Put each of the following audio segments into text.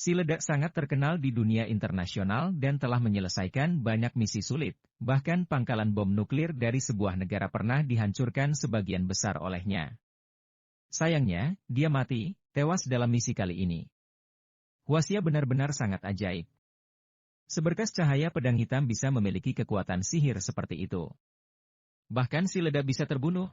Si ledak sangat terkenal di dunia internasional dan telah menyelesaikan banyak misi sulit, bahkan pangkalan bom nuklir dari sebuah negara pernah dihancurkan sebagian besar olehnya. Sayangnya, dia mati, tewas dalam misi kali ini. Huaxia benar-benar sangat ajaib. Seberkas cahaya pedang hitam bisa memiliki kekuatan sihir seperti itu. Bahkan si ledak bisa terbunuh.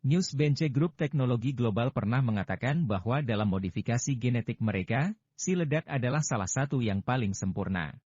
Newsbench Group Teknologi Global pernah mengatakan bahwa dalam modifikasi genetik mereka, si ledak adalah salah satu yang paling sempurna.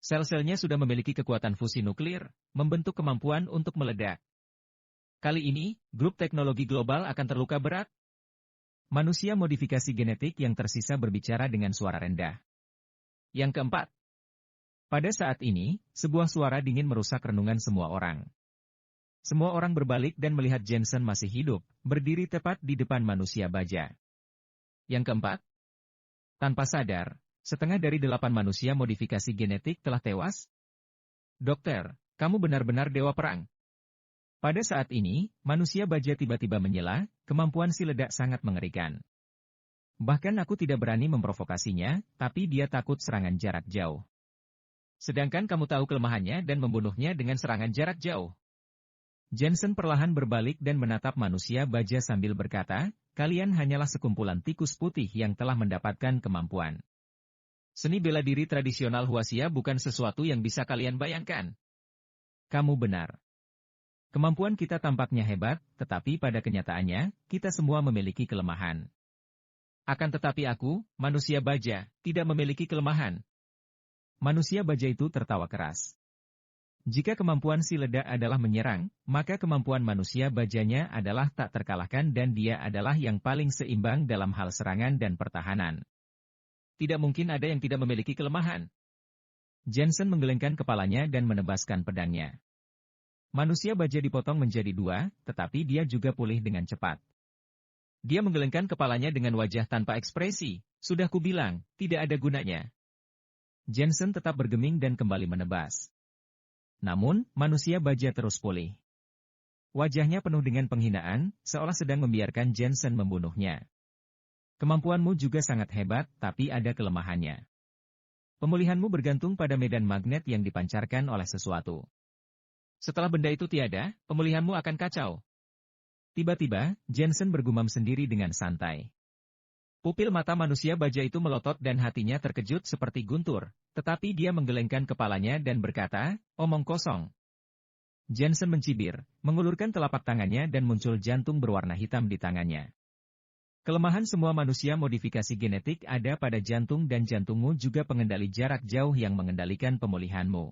Sel-selnya sudah memiliki kekuatan fusi nuklir, membentuk kemampuan untuk meledak. Kali ini, grup teknologi global akan terluka berat. Manusia modifikasi genetik yang tersisa berbicara dengan suara rendah. Yang keempat. Pada saat ini, sebuah suara dingin merusak renungan semua orang. Semua orang berbalik dan melihat Jensen masih hidup, berdiri tepat di depan manusia baja. Yang keempat. Tanpa sadar, setengah dari 8 manusia modifikasi genetik telah tewas. Dokter, kamu benar-benar dewa perang. Pada saat ini, manusia baja tiba-tiba menyela, kemampuan si ledak sangat mengerikan. Bahkan aku tidak berani memprovokasinya, tapi dia takut serangan jarak jauh. Sedangkan kamu tahu kelemahannya dan membunuhnya dengan serangan jarak jauh. Jensen perlahan berbalik dan menatap manusia baja sambil berkata, kalian hanyalah sekumpulan tikus putih yang telah mendapatkan kemampuan. Seni bela diri tradisional Huaxia bukan sesuatu yang bisa kalian bayangkan. Kamu benar. Kemampuan kita tampaknya hebat, tetapi pada kenyataannya, kita semua memiliki kelemahan. Akan tetapi aku, manusia baja, tidak memiliki kelemahan. Manusia baja itu tertawa keras. Jika kemampuan si ledak adalah menyerang, maka kemampuan manusia bajanya adalah tak terkalahkan dan dia adalah yang paling seimbang dalam hal serangan dan pertahanan. Tidak mungkin ada yang tidak memiliki kelemahan. Jensen menggelengkan kepalanya dan menebaskan pedangnya. Manusia baja dipotong menjadi 2, tetapi dia juga pulih dengan cepat. Dia menggelengkan kepalanya dengan wajah tanpa ekspresi. Sudah kubilang, tidak ada gunanya. Jensen tetap bergeming dan kembali menebas. Namun, manusia baja terus pulih. Wajahnya penuh dengan penghinaan, seolah sedang membiarkan Jensen membunuhnya. Kemampuanmu juga sangat hebat, tapi ada kelemahannya. Pemulihanmu bergantung pada medan magnet yang dipancarkan oleh sesuatu. Setelah benda itu tiada, pemulihanmu akan kacau. Tiba-tiba, Jensen bergumam sendiri dengan santai. Pupil mata manusia baja itu melotot dan hatinya terkejut seperti guntur, tetapi dia menggelengkan kepalanya dan berkata, omong kosong. Jensen mencibir, mengulurkan telapak tangannya dan muncul jantung berwarna hitam di tangannya. Kelemahan semua manusia modifikasi genetik ada pada jantung dan jantungmu juga pengendali jarak jauh yang mengendalikan pemulihanmu.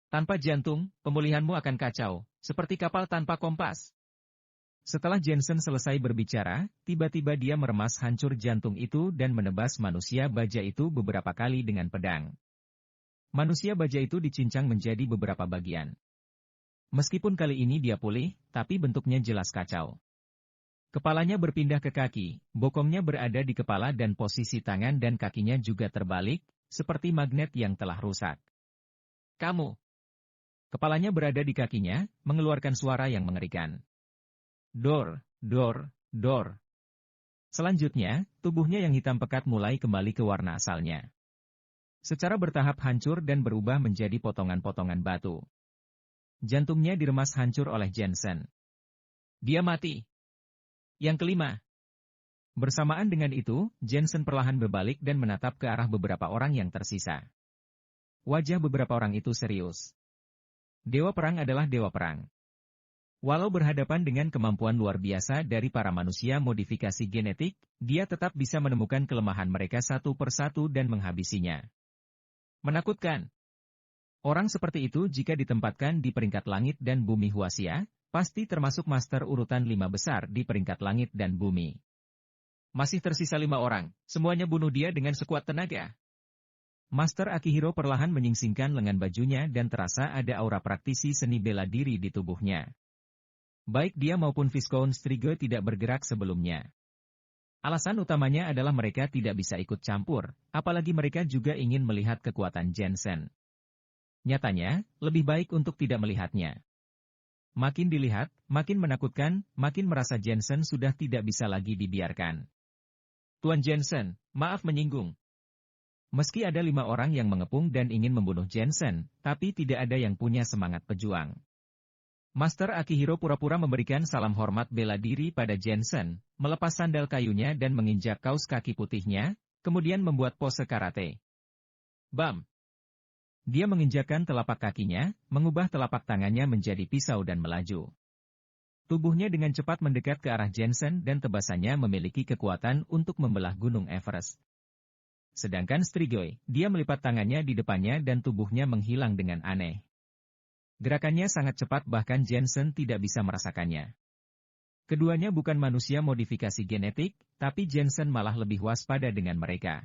Tanpa jantung, pemulihanmu akan kacau, seperti kapal tanpa kompas. Setelah Jensen selesai berbicara, tiba-tiba dia meremas hancur jantung itu dan menebas manusia baja itu beberapa kali dengan pedang. Manusia baja itu dicincang menjadi beberapa bagian. Meskipun kali ini dia pulih, tapi bentuknya jelas kacau. Kepalanya berpindah ke kaki, bokongnya berada di kepala dan posisi tangan dan kakinya juga terbalik, seperti magnet yang telah rusak. Kamu. Kepalanya berada di kakinya, mengeluarkan suara yang mengerikan. Dor, dor, dor. Selanjutnya, tubuhnya yang hitam pekat mulai kembali ke warna asalnya. Secara bertahap hancur dan berubah menjadi potongan-potongan batu. Jantungnya diremas hancur oleh Jensen. Dia mati. Yang kelima. Bersamaan dengan itu, Jensen perlahan berbalik dan menatap ke arah beberapa orang yang tersisa. Wajah beberapa orang itu serius. Dewa perang adalah dewa perang. Walau berhadapan dengan kemampuan luar biasa dari para manusia modifikasi genetik, dia tetap bisa menemukan kelemahan mereka satu persatu dan menghabisinya. Menakutkan. Orang seperti itu jika ditempatkan di peringkat langit dan bumi Huaxia, pasti termasuk master urutan 5 besar di peringkat langit dan bumi. Masih tersisa 5 orang, semuanya bunuh dia dengan sekuat tenaga. Master Akihiro perlahan menyingsingkan lengan bajunya dan terasa ada aura praktisi seni bela diri di tubuhnya. Baik dia maupun Viscount Strigo tidak bergerak sebelumnya. Alasan utamanya adalah mereka tidak bisa ikut campur, apalagi mereka juga ingin melihat kekuatan Jensen. Nyatanya, lebih baik untuk tidak melihatnya. Makin dilihat, makin menakutkan, makin merasa Jensen sudah tidak bisa lagi dibiarkan. Tuan Jensen, maaf menyinggung. Meski ada 5 orang yang mengepung dan ingin membunuh Jensen, tapi tidak ada yang punya semangat pejuang. Master Akihiro pura-pura memberikan salam hormat bela diri pada Jensen, melepas sandal kayunya dan menginjak kaus kaki putihnya, kemudian membuat pose karate. Bam! Dia menginjakkan telapak kakinya, mengubah telapak tangannya menjadi pisau dan melaju. Tubuhnya dengan cepat mendekat ke arah Jensen dan tebasannya memiliki kekuatan untuk membelah Gunung Everest. Sedangkan Strigoi, dia melipat tangannya di depannya dan tubuhnya menghilang dengan aneh. Gerakannya sangat cepat bahkan Jensen tidak bisa merasakannya. Keduanya bukan manusia modifikasi genetik, tapi Jensen malah lebih waspada dengan mereka.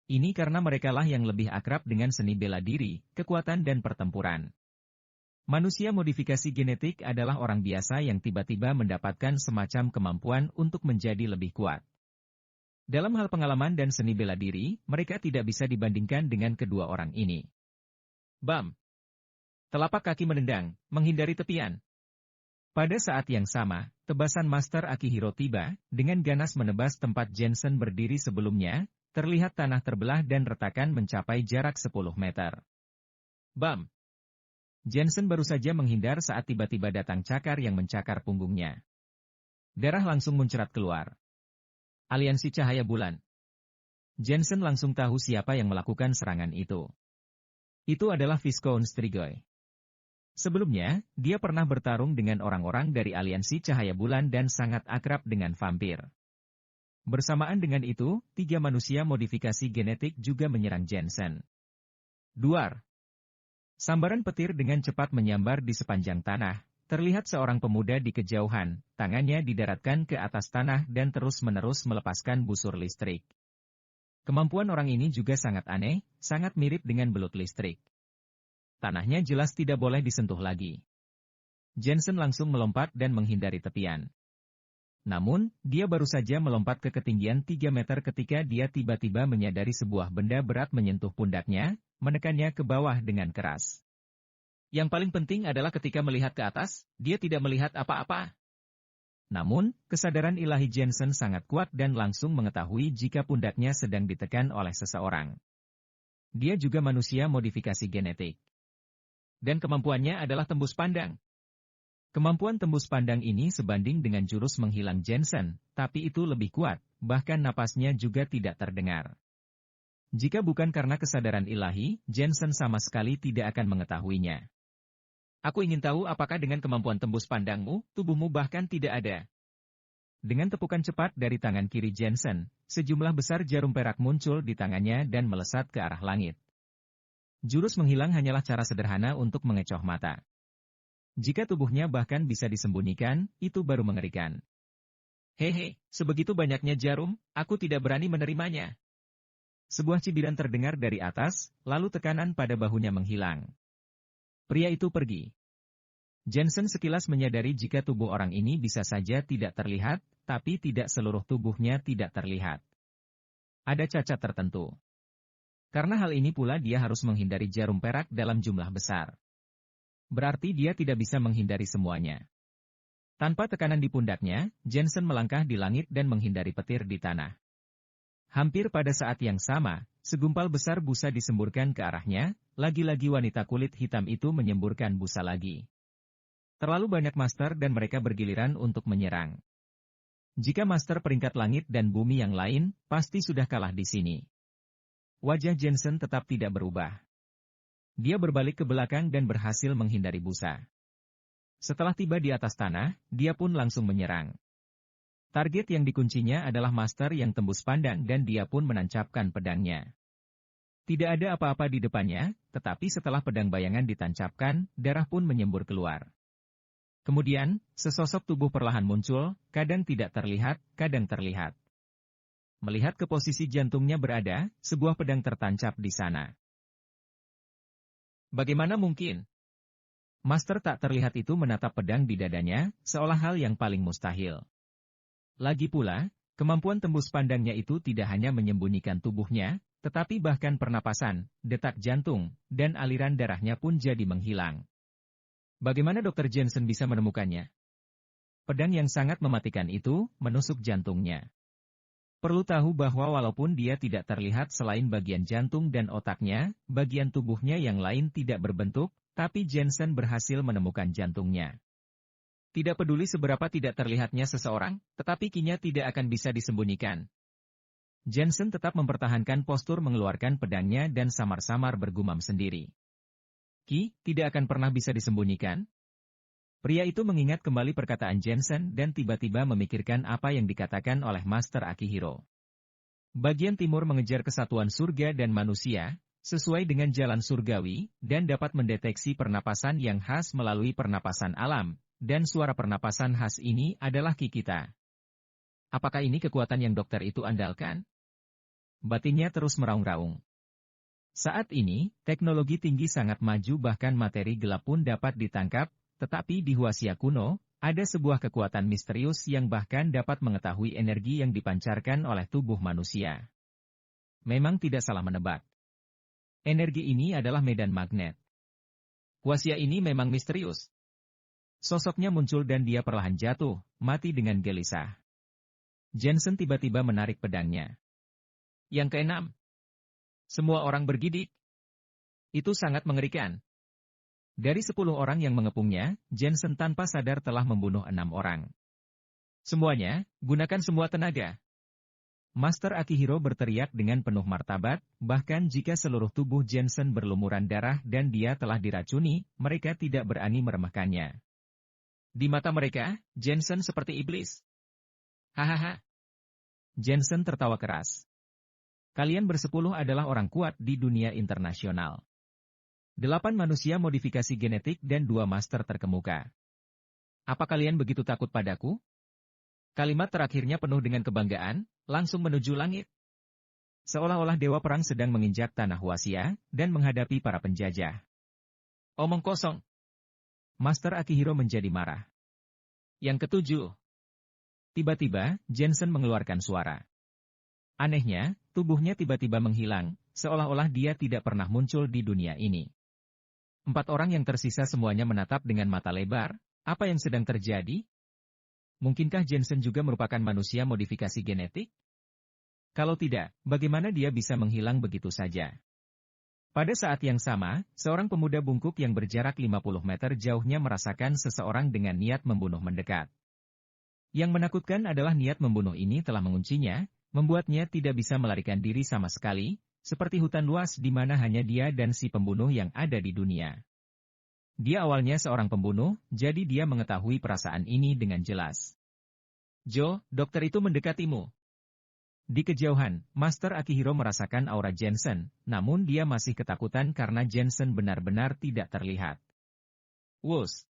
Ini karena merekalah yang lebih akrab dengan seni bela diri, kekuatan dan pertempuran. Manusia modifikasi genetik adalah orang biasa yang tiba-tiba mendapatkan semacam kemampuan untuk menjadi lebih kuat. Dalam hal pengalaman dan seni bela diri, mereka tidak bisa dibandingkan dengan kedua orang ini. Bam! Telapak kaki menendang, menghindari tepian. Pada saat yang sama, tebasan Master Akihiro tiba, dengan ganas menebas tempat Jensen berdiri sebelumnya, terlihat tanah terbelah dan retakan mencapai jarak 10 meter. Bam! Jensen baru saja menghindar saat tiba-tiba datang cakar yang mencakar punggungnya. Darah langsung muncrat keluar. Aliansi Cahaya Bulan. Jensen langsung tahu siapa yang melakukan serangan itu. Itu adalah Viscount Strigoi. Sebelumnya, dia pernah bertarung dengan orang-orang dari Aliansi Cahaya Bulan dan sangat akrab dengan vampir. Bersamaan dengan itu, 3 manusia modifikasi genetik juga menyerang Jensen. Duar. Sambaran petir dengan cepat menyambar di sepanjang tanah. Terlihat seorang pemuda di kejauhan, tangannya didaratkan ke atas tanah dan terus-menerus melepaskan busur listrik. Kemampuan orang ini juga sangat aneh, sangat mirip dengan belut listrik. Tanahnya jelas tidak boleh disentuh lagi. Jensen langsung melompat dan menghindari tepian. Namun, dia baru saja melompat ke ketinggian 3 meter ketika dia tiba-tiba menyadari sebuah benda berat menyentuh pundaknya, menekannya ke bawah dengan keras. Yang paling penting adalah ketika melihat ke atas, dia tidak melihat apa-apa. Namun, kesadaran ilahi Jensen sangat kuat dan langsung mengetahui jika pundaknya sedang ditekan oleh seseorang. Dia juga manusia modifikasi genetik. Dan kemampuannya adalah tembus pandang. Kemampuan tembus pandang ini sebanding dengan jurus menghilang Jensen, tapi itu lebih kuat, bahkan napasnya juga tidak terdengar. Jika bukan karena kesadaran ilahi, Jensen sama sekali tidak akan mengetahuinya. Aku ingin tahu apakah dengan kemampuan tembus pandangmu, tubuhmu bahkan tidak ada. Dengan tepukan cepat dari tangan kiri Jensen, sejumlah besar jarum perak muncul di tangannya dan melesat ke arah langit. Jurus menghilang hanyalah cara sederhana untuk mengecoh mata. Jika tubuhnya bahkan bisa disembunyikan, itu baru mengerikan. Hehe, sebegitu banyaknya jarum, aku tidak berani menerimanya. Sebuah cibiran terdengar dari atas, lalu tekanan pada bahunya menghilang. Pria itu pergi. Jensen sekilas menyadari jika tubuh orang ini bisa saja tidak terlihat, tapi tidak seluruh tubuhnya tidak terlihat. Ada cacat tertentu. Karena hal ini pula dia harus menghindari jarum perak dalam jumlah besar. Berarti dia tidak bisa menghindari semuanya. Tanpa tekanan di pundaknya, Jensen melangkah di langit dan menghindari petir di tanah. Hampir pada saat yang sama, segumpal besar busa disemburkan ke arahnya, lagi-lagi wanita kulit hitam itu menyemburkan busa lagi. Terlalu banyak master dan mereka bergiliran untuk menyerang. Jika master peringkat langit dan bumi yang lain, pasti sudah kalah di sini. Wajah Jensen tetap tidak berubah. Dia berbalik ke belakang dan berhasil menghindari busa. Setelah tiba di atas tanah, dia pun langsung menyerang. Target yang dikuncinya adalah master yang tembus pandang dan dia pun menancapkan pedangnya. Tidak ada apa-apa di depannya, tetapi setelah pedang bayangan ditancapkan, darah pun menyembur keluar. Kemudian, sesosok tubuh perlahan muncul, kadang tidak terlihat, kadang terlihat. Melihat ke posisi jantungnya berada, sebuah pedang tertancap di sana. Bagaimana mungkin? Master tak terlihat itu menatap pedang di dadanya, seolah hal yang paling mustahil. Lagi pula, kemampuan tembus pandangnya itu tidak hanya menyembunyikan tubuhnya, tetapi bahkan pernapasan, detak jantung, dan aliran darahnya pun jadi menghilang. Bagaimana Dr. Jensen bisa menemukannya? Pedang yang sangat mematikan itu, menusuk jantungnya. Perlu tahu bahwa walaupun dia tidak terlihat selain bagian jantung dan otaknya, bagian tubuhnya yang lain tidak berbentuk, tapi Jensen berhasil menemukan jantungnya. Tidak peduli seberapa tidak terlihatnya seseorang, tetapi kinya tidak akan bisa disembunyikan. Jensen tetap mempertahankan postur mengeluarkan pedangnya dan samar-samar bergumam sendiri. Ki, tidak akan pernah bisa disembunyikan? Pria itu mengingat kembali perkataan Jensen dan tiba-tiba memikirkan apa yang dikatakan oleh Master Akihiro. Bagian timur mengejar kesatuan surga dan manusia, sesuai dengan jalan surgawi, dan dapat mendeteksi pernapasan yang khas melalui pernapasan alam, dan suara pernapasan khas ini adalah ki kita. Apakah ini kekuatan yang dokter itu andalkan? Batinnya terus meraung-raung. Saat ini, teknologi tinggi sangat maju bahkan materi gelap pun dapat ditangkap, tetapi di Huaxia kuno, ada sebuah kekuatan misterius yang bahkan dapat mengetahui energi yang dipancarkan oleh tubuh manusia. Memang tidak salah menebak. Energi ini adalah medan magnet. Huaxia ini memang misterius. Sosoknya muncul dan dia perlahan jatuh, mati dengan gelisah. Jensen tiba-tiba menarik pedangnya. Yang keenam. Semua orang bergidik. Itu sangat mengerikan. Dari 10 orang yang mengepungnya, Jensen tanpa sadar telah membunuh 6 orang. Semuanya, gunakan semua tenaga. Master Akihiro berteriak dengan penuh martabat, bahkan jika seluruh tubuh Jensen berlumuran darah dan dia telah diracuni, mereka tidak berani meremehkannya. Di mata mereka, Jensen seperti iblis. Hahaha. Jensen tertawa keras. Kalian bersepuluh adalah orang kuat di dunia internasional. 8 manusia modifikasi genetik dan 2 master terkemuka. Apa kalian begitu takut padaku? Kalimat terakhirnya penuh dengan kebanggaan, langsung menuju langit. Seolah-olah dewa perang sedang menginjak tanah Huaxia, dan menghadapi para penjajah. Omong kosong. Master Akihiro menjadi marah. Yang ketujuh. Tiba-tiba, Jensen mengeluarkan suara. Anehnya, tubuhnya tiba-tiba menghilang, seolah-olah dia tidak pernah muncul di dunia ini. 4 orang yang tersisa semuanya menatap dengan mata lebar, apa yang sedang terjadi? Mungkinkah Jensen juga merupakan manusia modifikasi genetik? Kalau tidak, bagaimana dia bisa menghilang begitu saja? Pada saat yang sama, seorang pemuda bungkuk yang berjarak 50 meter jauhnya merasakan seseorang dengan niat membunuh mendekat. Yang menakutkan adalah niat membunuh ini telah menguncinya, membuatnya tidak bisa melarikan diri sama sekali, seperti hutan luas di mana hanya dia dan si pembunuh yang ada di dunia. Dia awalnya seorang pembunuh, jadi dia mengetahui perasaan ini dengan jelas. Jo, dokter itu mendekatimu. Di kejauhan, Master Akihiro merasakan aura Jensen, namun dia masih ketakutan karena Jensen benar-benar tidak terlihat. Wus!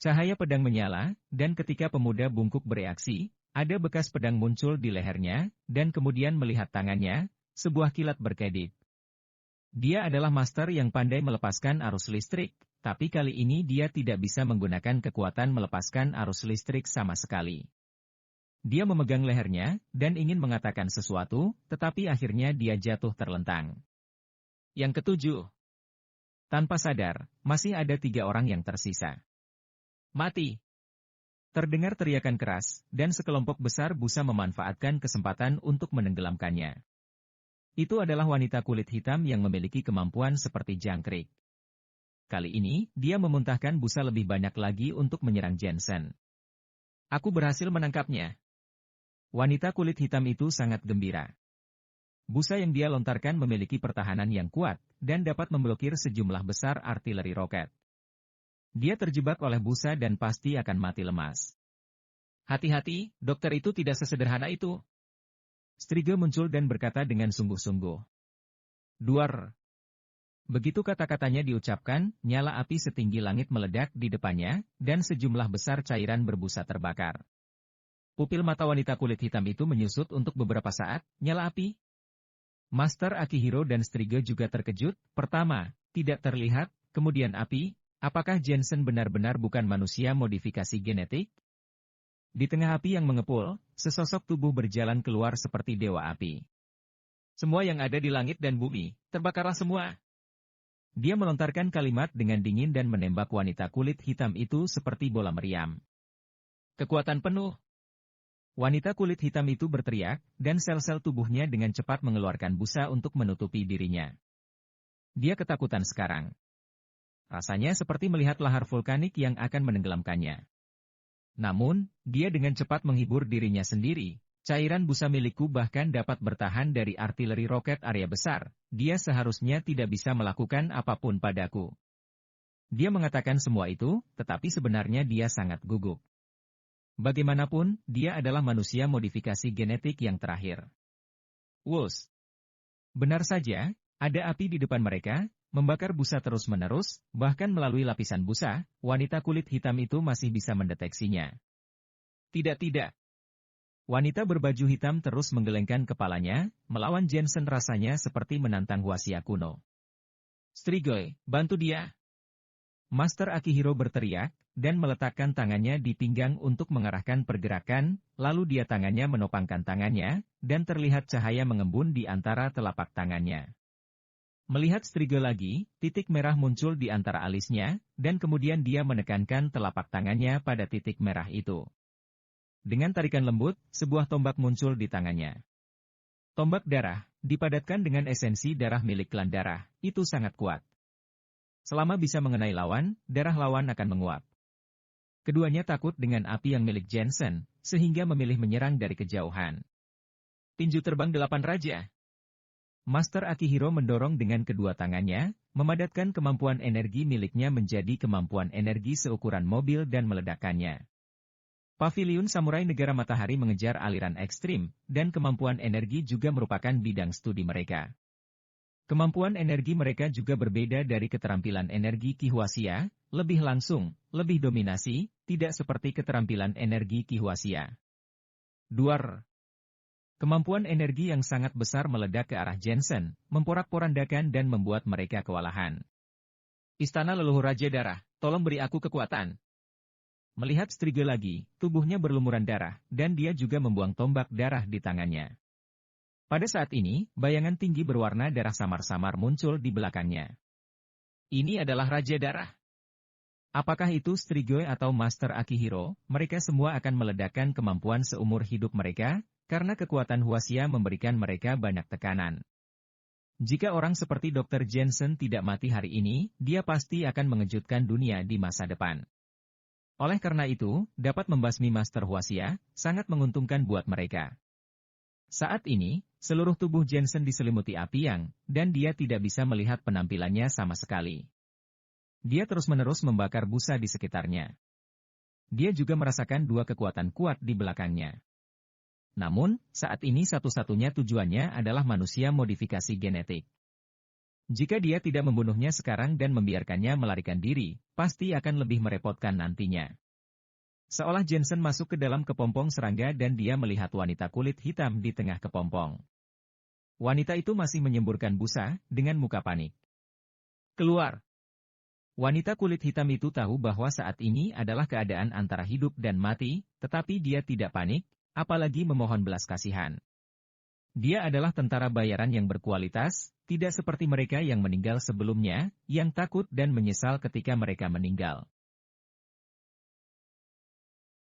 Cahaya pedang menyala, dan ketika pemuda bungkuk bereaksi, ada bekas pedang muncul di lehernya, dan kemudian melihat tangannya, sebuah kilat berkedip. Dia adalah master yang pandai melepaskan arus listrik, tapi kali ini dia tidak bisa menggunakan kekuatan melepaskan arus listrik sama sekali. Dia memegang lehernya, dan ingin mengatakan sesuatu, tetapi akhirnya dia jatuh terlentang. Yang ketujuh. Tanpa sadar, masih ada 3 orang yang tersisa. Mati! Terdengar teriakan keras, dan sekelompok besar busa memanfaatkan kesempatan untuk menenggelamkannya. Itu adalah wanita kulit hitam yang memiliki kemampuan seperti jangkrik. Kali ini, dia memuntahkan busa lebih banyak lagi untuk menyerang Jensen. Aku berhasil menangkapnya. Wanita kulit hitam itu sangat gembira. Busa yang dia lontarkan memiliki pertahanan yang kuat, dan dapat memblokir sejumlah besar artileri roket. Dia terjebak oleh busa dan pasti akan mati lemas. Hati-hati, dokter itu tidak sesederhana itu. Strige muncul dan berkata dengan sungguh-sungguh. Duar. Begitu kata-katanya diucapkan, nyala api setinggi langit meledak di depannya, dan sejumlah besar cairan berbusa terbakar. Pupil mata wanita kulit hitam itu menyusut untuk beberapa saat, nyala api. Master Akihiro dan Strige juga terkejut, pertama, tidak terlihat, kemudian api, apakah Jensen benar-benar bukan manusia modifikasi genetik? Di tengah api yang mengepul, sesosok tubuh berjalan keluar seperti dewa api. Semua yang ada di langit dan bumi, terbakarlah semua. Dia melontarkan kalimat dengan dingin dan menembak wanita kulit hitam itu seperti bola meriam. Kekuatan penuh. Wanita kulit hitam itu berteriak, dan sel-sel tubuhnya dengan cepat mengeluarkan busa untuk menutupi dirinya. Dia ketakutan sekarang. Rasanya seperti melihat lahar vulkanik yang akan menenggelamkannya. Namun, dia dengan cepat menghibur dirinya sendiri. Cairan busa milikku bahkan dapat bertahan dari artileri roket area besar. Dia seharusnya tidak bisa melakukan apapun padaku. Dia mengatakan semua itu, tetapi sebenarnya dia sangat gugup. Bagaimanapun, dia adalah manusia modifikasi genetik yang terakhir. Wus. Benar saja, ada api di depan mereka, membakar busa terus-menerus, bahkan melalui lapisan busa, wanita kulit hitam itu masih bisa mendeteksinya. Tidak. Wanita berbaju hitam terus menggelengkan kepalanya, melawan Jensen rasanya seperti menantang Hwasia kuno. Strigoi, bantu dia! Master Akihiro berteriak, dan meletakkan tangannya di pinggang untuk mengarahkan pergerakan, lalu dia tangannya menopangkan tangannya, dan terlihat cahaya mengembun di antara telapak tangannya. Melihat Strigoi lagi, titik merah muncul di antara alisnya, dan kemudian dia menekankan telapak tangannya pada titik merah itu. Dengan tarikan lembut, sebuah tombak muncul di tangannya. Tombak darah, dipadatkan dengan esensi darah milik klan darah, itu sangat kuat. Selama bisa mengenai lawan, darah lawan akan menguap. Keduanya takut dengan api yang milik Jensen, sehingga memilih menyerang dari kejauhan. Tinju terbang 8 raja. Master Akihiro mendorong dengan kedua tangannya, memadatkan kemampuan energi miliknya menjadi kemampuan energi seukuran mobil dan meledakkannya. Paviliun Samurai Negara Matahari mengejar aliran ekstrim, dan kemampuan energi juga merupakan bidang studi mereka. Kemampuan energi mereka juga berbeda dari keterampilan energi Ki Hwasia, lebih langsung, lebih dominasi, tidak seperti keterampilan energi Ki Hwasia. Duar. Kemampuan energi yang sangat besar meledak ke arah Jensen, memporak-porandakan dan membuat mereka kewalahan. Istana Leluhur Raja Darah, tolong beri aku kekuatan. Melihat Strigoi lagi, tubuhnya berlumuran darah, dan dia juga membuang tombak darah di tangannya. Pada saat ini, bayangan tinggi berwarna darah samar-samar muncul di belakangnya. Ini adalah Raja Darah. Apakah itu Strigoi atau Master Akihiro, mereka semua akan meledakkan kemampuan seumur hidup mereka, karena kekuatan Hwasia memberikan mereka banyak tekanan. Jika orang seperti Dr. Jensen tidak mati hari ini, dia pasti akan mengejutkan dunia di masa depan. Oleh karena itu, dapat membasmi Master Hwasia, sangat menguntungkan buat mereka. Saat ini, seluruh tubuh Jensen diselimuti api yang, dan dia tidak bisa melihat penampilannya sama sekali. Dia terus-menerus membakar busa di sekitarnya. Dia juga merasakan dua kekuatan kuat di belakangnya. Namun, saat ini satu-satunya tujuannya adalah manusia modifikasi genetik. Jika dia tidak membunuhnya sekarang dan membiarkannya melarikan diri, pasti akan lebih merepotkan nantinya. Seolah Jensen masuk ke dalam kepompong serangga dan dia melihat wanita kulit hitam di tengah kepompong. Wanita itu masih menyemburkan busa, dengan muka panik. Keluar! Wanita kulit hitam itu tahu bahwa saat ini adalah keadaan antara hidup dan mati, tetapi dia tidak panik, apalagi memohon belas kasihan. Dia adalah tentara bayaran yang berkualitas, tidak seperti mereka yang meninggal sebelumnya, yang takut dan menyesal ketika mereka meninggal.